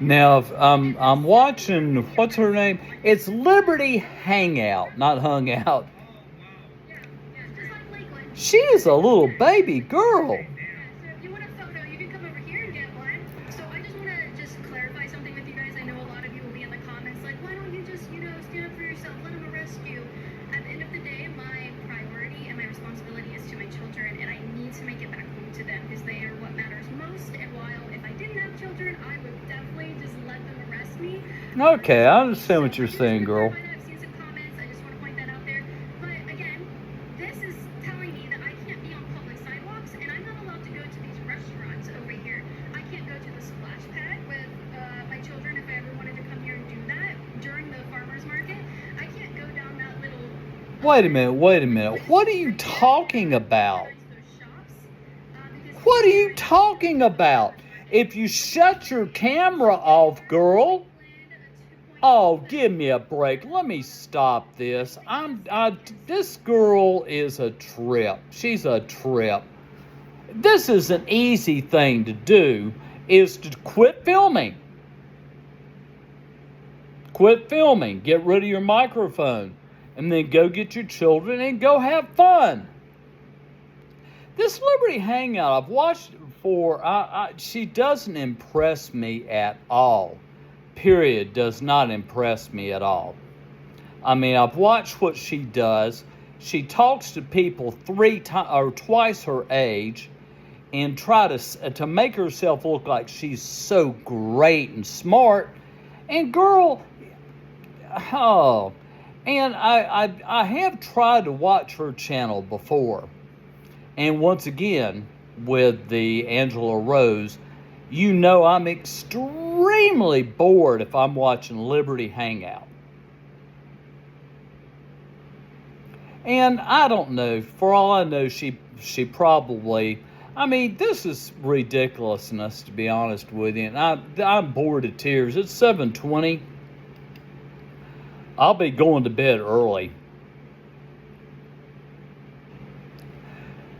Now, if I'm watching, what's her name? It's Liberty Hangout, not Hung Out. Yeah, yeah, just like Lakeland. She is a little baby girl. Yeah, so if you want a photo, you can come over here and get one. So I just want to just clarify something with you guys. I know a lot of you will be in the comments like, why don't you just, stand up for yourself, let them arrest you. At the end of the day, my priority and my responsibility is to my children, and I need to make it back home to them because they are what matters most. And while if I didn't have children, I would definitely just let them arrest me. Okay, I understand So what I you're just want saying, to girl. clarify that. I've seen some comments. I just want to point that out there. But again, this is telling me that I can't be on public sidewalks, and I'm not allowed to go to these restaurants over here. I can't go to the splash pad with my children if I ever wanted to come here and do that during the farmers market. I can't go down that little. Wait a minute, wait a minute. What are you talking about? What are you talking about? If you shut your camera off, girl. Oh, give me a break. Let me stop this. This girl is a trip. She's a trip. This is an easy thing to do, is to quit filming. Quit filming. Get rid of your microphone. And then go get your children and go have fun. This Liberty Hangout, I've watched it before. She doesn't impress me at all. Period. Does not impress me at all. I mean, I've watched what she does. She talks to people twice her age, and try to make herself look like she's so great and smart. And girl, oh, and I have tried to watch her channel before, and once again with the Angela Rose. I'm extremely bored if I'm watching Liberty Hangout. And I don't know. For all I know, she probably. I mean, this is ridiculousness, to be honest with you. And I'm bored to tears. It's 7:20. I'll be going to bed early.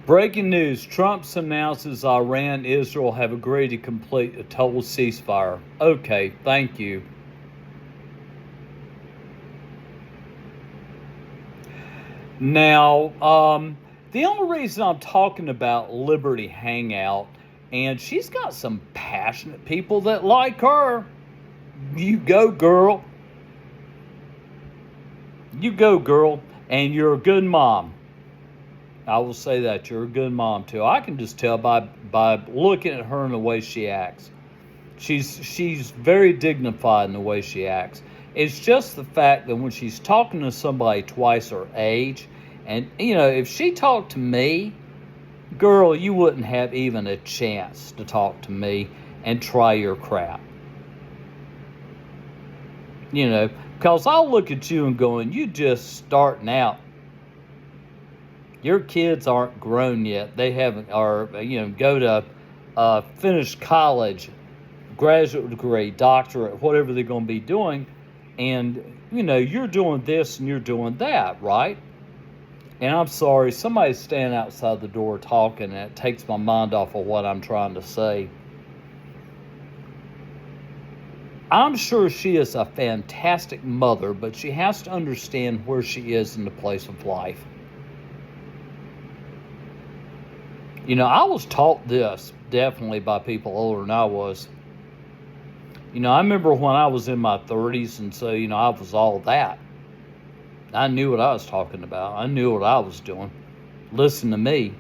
Breaking news. Trump announces Iran and Israel have agreed to complete a total ceasefire. Okay, thank you. Now, the only reason I'm talking about Liberty Hangout, and she's got some passionate people that like her. You go, girl. You go, girl. And you're a good mom. I will say that you're a good mom too. I can just tell by looking at her and the way she acts. She's very dignified in the way she acts. It's just the fact that when she's talking to somebody twice her age, and if she talked to me, girl, you wouldn't have even a chance to talk to me and try your crap. Because I'll look at you and going, you just starting out. Your kids aren't grown yet. They haven't, or, go to finish college, graduate degree, doctorate, whatever they're going to be doing. And, you're doing this and you're doing that, right? And I'm sorry, somebody's standing outside the door talking, and it takes my mind off of what I'm trying to say. I'm sure she is a fantastic mother, but she has to understand where she is in the place of life. I was taught this definitely by people older than I was. I remember when I was in my 30s, and so, I was all that. I knew what I was talking about. I knew what I was doing. Listen to me.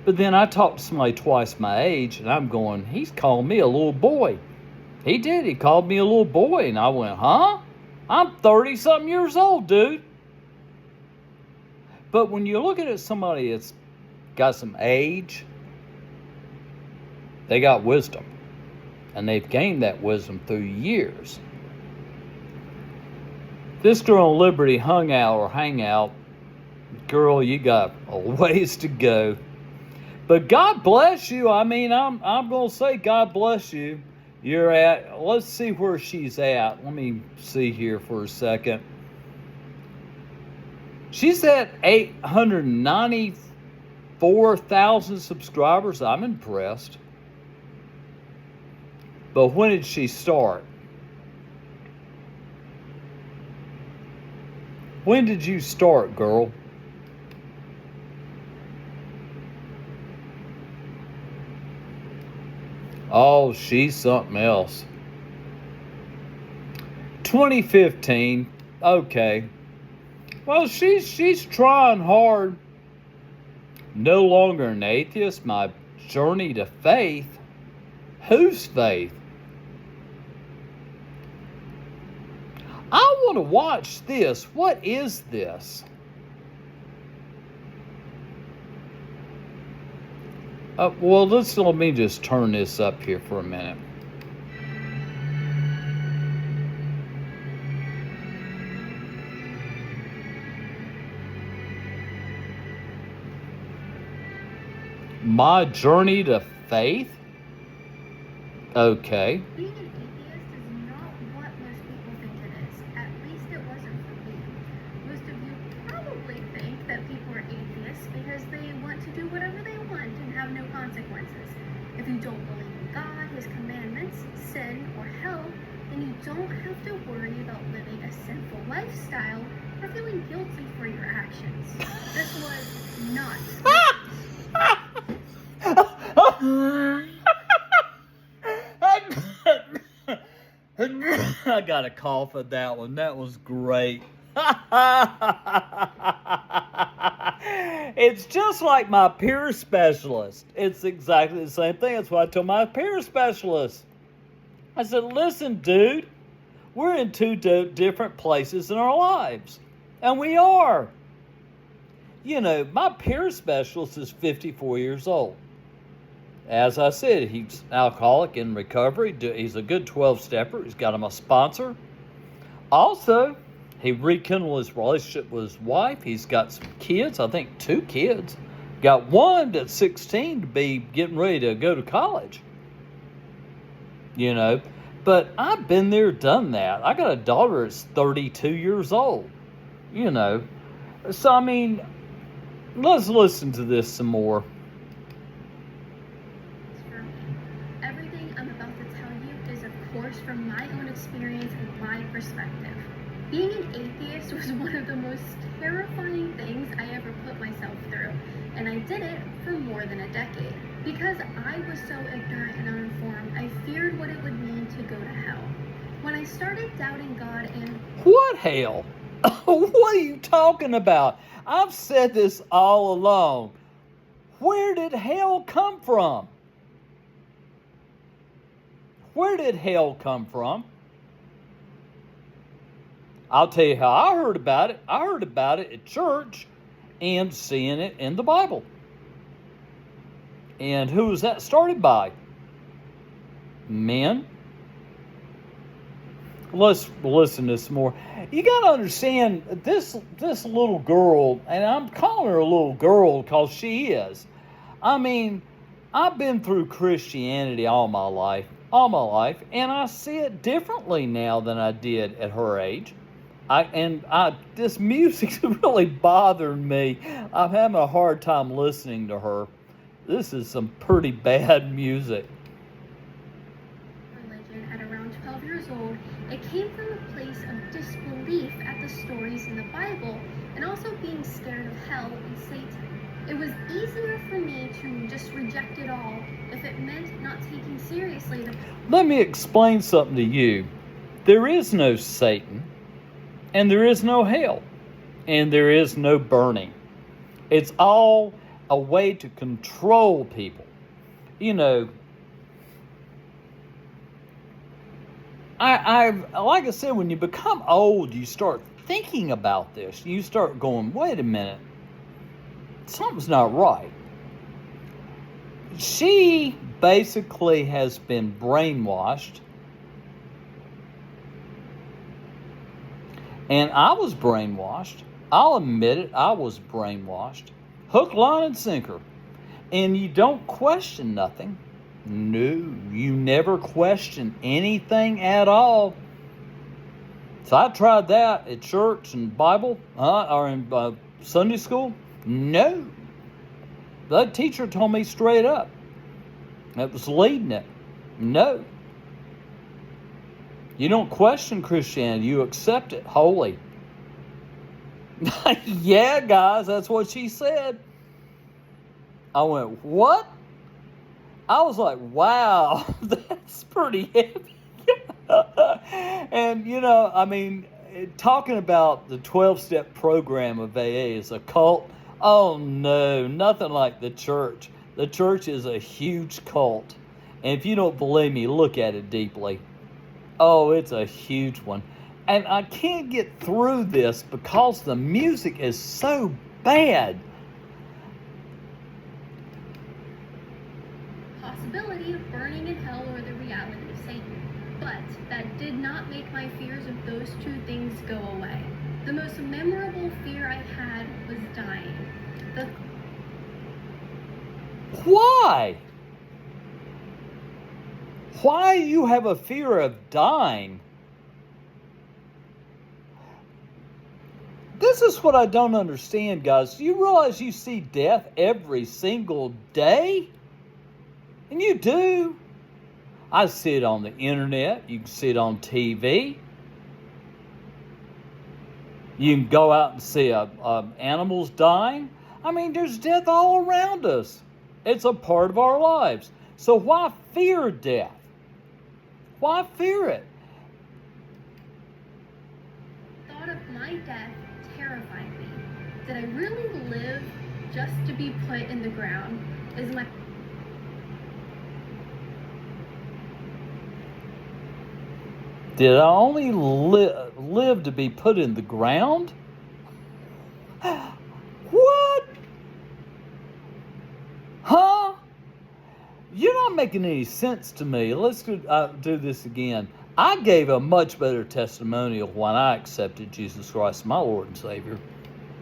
But then I talked to somebody twice my age, and I'm going, he's calling me a little boy. He did. He called me a little boy, and I went, huh? I'm 30-something years old, dude. But when you're looking at somebody that's got some age, they got wisdom. And they've gained that wisdom through years. This girl on Liberty Hangout, girl, you got a ways to go. But God bless you. I mean, I'm going to say God bless you. Let's see where she's at. Let me see here for a second. She's at 894,000 subscribers. I'm impressed. But when did she start? When did you start, girl? Oh, she's something else. 2015. Okay. Well, she's trying hard. No longer an atheist. My journey to faith. Whose faith? I want to watch this. What is this? Well, let me just turn this up here for a minute. My journey to faith? Okay. Being an atheist is not what most people think it is. At least it wasn't for me. Most of you probably think that people are atheists because they want to do whatever they want and have no consequences. If you don't believe in God, His commandments, sin, or hell, then you don't have to worry about living a sinful lifestyle or feeling guilty for your actions. This was not. I got a cough at that one. That was great. It's just like my peer specialist. It's exactly the same thing. That's what I told my peer specialist. I said, listen, dude, we're in two different places in our lives. And we are. You know, my peer specialist is 54 years old. As I said, he's alcoholic in recovery. He's a good 12-stepper. He's got him a sponsor. Also, he rekindled his relationship with his wife. He's got some kids, I think 2 kids. Got one that's 16 to be getting ready to go to college. You know, but I've been there, done that. I got a daughter that's 32 years old. You know, so I mean, let's listen to this some more. Everything I'm about to tell you is, of course, from my own experience and my perspective. Being an atheist was one of the most terrifying things I ever put myself through, and I did it for more than a decade. Because I was so ignorant and uninformed, I feared what it would mean to go to hell. When I started doubting God and... What hell? What are you talking about? I've said this all along. Where did hell come from? Where did hell come from? I'll tell you how I heard about it. I heard about it at church and seeing it in the Bible. And who was that started by? Men. Let's listen to some more. You got to understand, this little girl, and I'm calling her a little girl because she is. I mean, I've been through Christianity all my life, and I see it differently now than I did at her age. This music's really bothering me. I'm having a hard time listening to her. This is some pretty bad music. Religion at around 12 years old, it came from a place of disbelief at the stories in the Bible and also being scared of hell and Satan. It was easier for me to just reject it all if it meant not taking seriously the... Let me explain something to you. There is no Satan, and there is no hell, and there is no burning. It's all a way to control people. You know, like I said, when you become old, you start thinking about this. You start going, wait a minute, something's not right. She basically has been brainwashed. And I was brainwashed. I'll admit it, I was brainwashed. Hook, line, and sinker. And you don't question nothing. No, you never question anything at all. So I tried that at church and Bible, or in Sunday school. No. That teacher told me straight up. That was leading it. No. You don't question Christianity. You accept it wholly. Yeah, guys, that's what she said. I went, what? I was like, wow, that's pretty heavy. And, I mean, talking about the 12-step program of AA as a cult, oh no, nothing like the church. The church is a huge cult. And if you don't believe me, look at it deeply. Oh, it's a huge one. And I can't get through this because the music is so bad. Possibility of burning in hell or the reality of Satan. But that did not make my fears of those two things go away. The most memorable fear I had was dying. Why? Why you have a fear of dying? This is what I don't understand, guys. Do you realize you see death every single day? And you do. I see it on the internet. You can see it on TV. You can go out and see animals dying. I mean, there's death all around us. It's a part of our lives. So why fear death? Why fear it? Thought of my death terrified me. Did I really live just to be put in the ground? Is my Did I only live to be put in the ground? What? Huh? You're not making any sense to me. Let's do this again. I gave a much better testimonial when I accepted Jesus Christ, my Lord and Savior.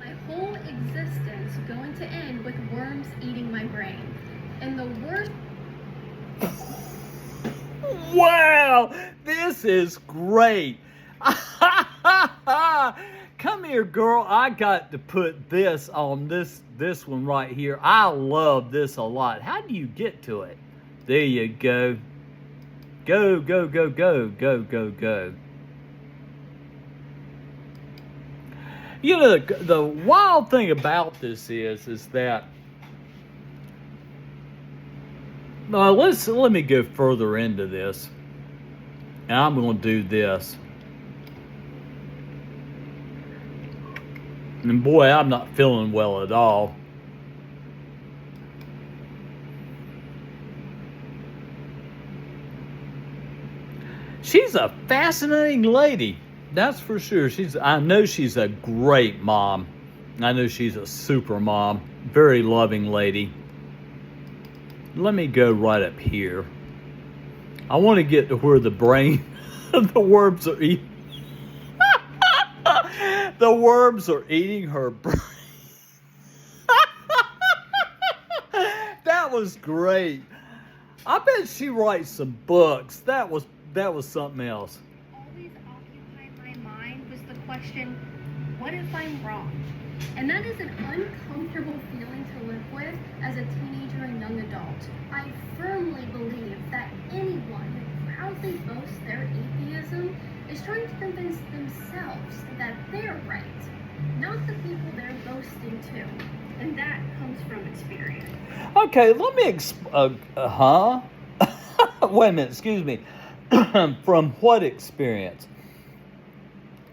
My whole existence going to end with worms eating my brain. And the worst... Wow, this is great. Come here, girl. I got to put this on this one right here. I love this a lot. How do you get to it? There you go. Go, go, go, go, go, go, go. You know, the wild thing about this is that let me go further into this. And I'm going to do this. And boy, I'm not feeling well at all. She's a fascinating lady. That's for sure. I know she's a great mom. I know she's a super mom. Very loving lady. Let me go right up here. I want to get to where the brain, the worms are eating. The worms are eating her brain. That was great. I bet she writes some books. That was something else. Always occupied my mind was the question, what if I'm wrong? And that is an uncomfortable feeling to live with as a teenager and young adult. I firmly believe that anyone who proudly boasts their atheism is trying to convince themselves that they're right, not the people they're boasting to. And that comes from experience. Okay, let me wait a minute, excuse me. From what experience?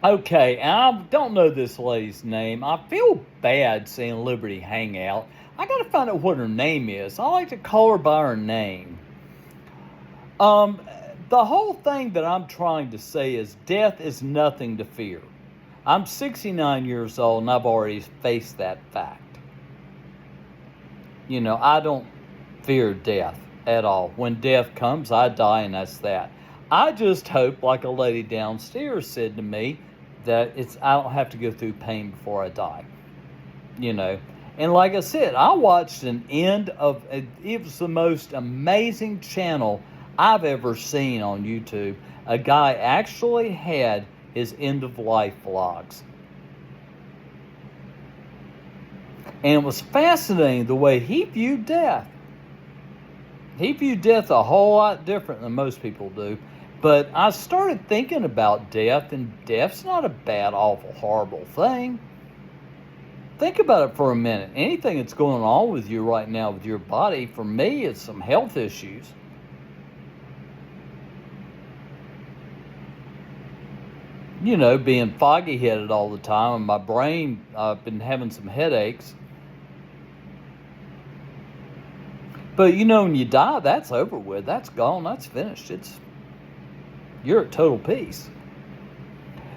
Okay, and I don't know this lady's name. I feel bad saying Liberty Hangout. I gotta find out what her name is. I like to call her by her name. The whole thing that I'm trying to say is death is nothing to fear. I'm 69 years old and I've already faced that fact. You know, I don't fear death at all. When death comes, I die and that's that. I just hope, like a lady downstairs said to me, that I don't have to go through pain before I die. You know. And like I said, I watched it was the most amazing channel I've ever seen on YouTube. A guy actually had his end-of-life vlogs. And it was fascinating the way he viewed death. He viewed death a whole lot different than most people do. But I started thinking about death, and death's not a bad, awful, horrible thing. Think about it for a minute. Anything that's going on with you right now with your body, for me, it's some health issues. You know, being foggy headed all the time, and my brain, I've been having some headaches. But you know, when you die, that's over with. That's gone. That's finished. You're at total peace.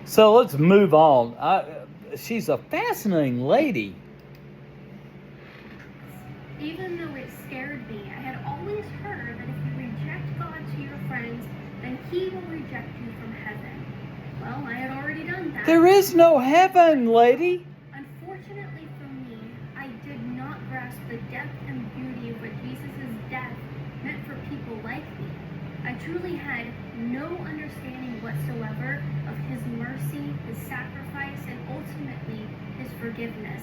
So let's move on. She's a fascinating lady. Even though it scared me, I had always heard that if you reject God to your friends, then He will reject you from heaven. Well, I had already done that. There is no heaven, lady. Unfortunately for me, I did not grasp the depth and beauty of what Jesus' death meant for people like me. I truly had no understanding whatsoever of His mercy, His sacrifice, and ultimately His forgiveness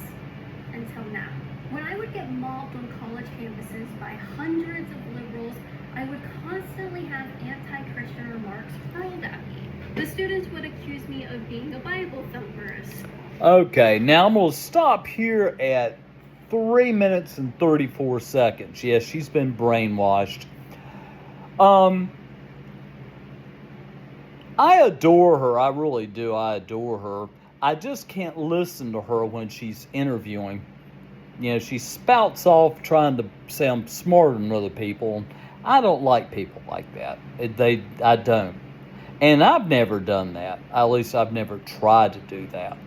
until now. When I would get mobbed on college campuses by hundreds of liberals, I would constantly have anti-Christian remarks hurled at me. The students would accuse me of being a Bible thumperist. Okay, now I'm going to stop here at 3 minutes and 34 seconds. Yes, she's been brainwashed. I adore her. I really do. I adore her. I just can't listen to her when she's interviewing. You know, she spouts off trying to sound smarter than other people. I don't like people like that. I don't. And I've never done that. At least I've never tried to do that.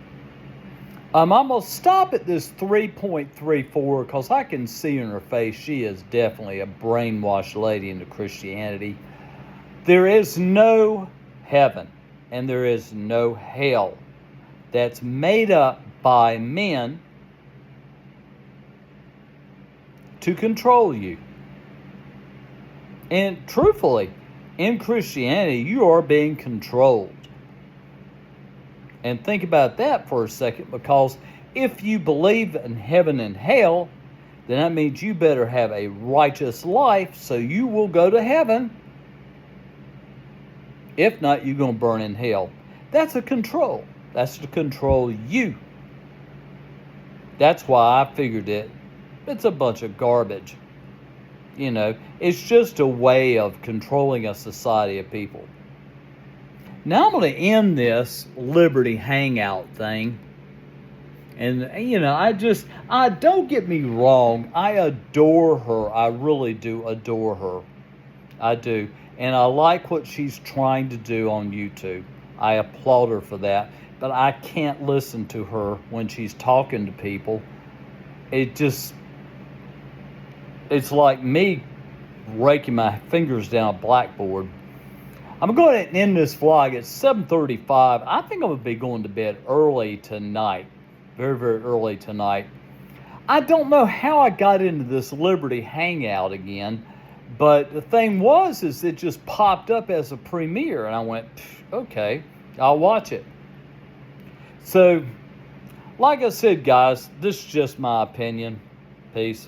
I'm going to stop at this 3.34 because I can see in her face she is definitely a brainwashed lady into Christianity. There is no heaven and there is no hell that's made up by men to control you. And truthfully, in Christianity, you are being controlled. And think about that for a second, because if you believe in heaven and hell, then that means you better have a righteous life so you will go to heaven. If not, you're going to burn in hell. That's a control. That's to control you. That's why I figured it's a bunch of garbage. You know, it's just a way of controlling a society of people. Now I'm going to end this Liberty Hangout thing. And, you know, I don't get me wrong. I adore her. I really do adore her. I do. And I like what she's trying to do on YouTube. I applaud her for that. But I can't listen to her when she's talking to people. It's like me raking my fingers down a blackboard. I'm going to end this vlog at 7:35. I think I'm going to be going to bed early tonight. Very, very early tonight. I don't know how I got into this Liberty Hangout again, but the thing is it just popped up as a premiere, and I went, okay, I'll watch it. So, like I said, guys, this is just my opinion. Peace.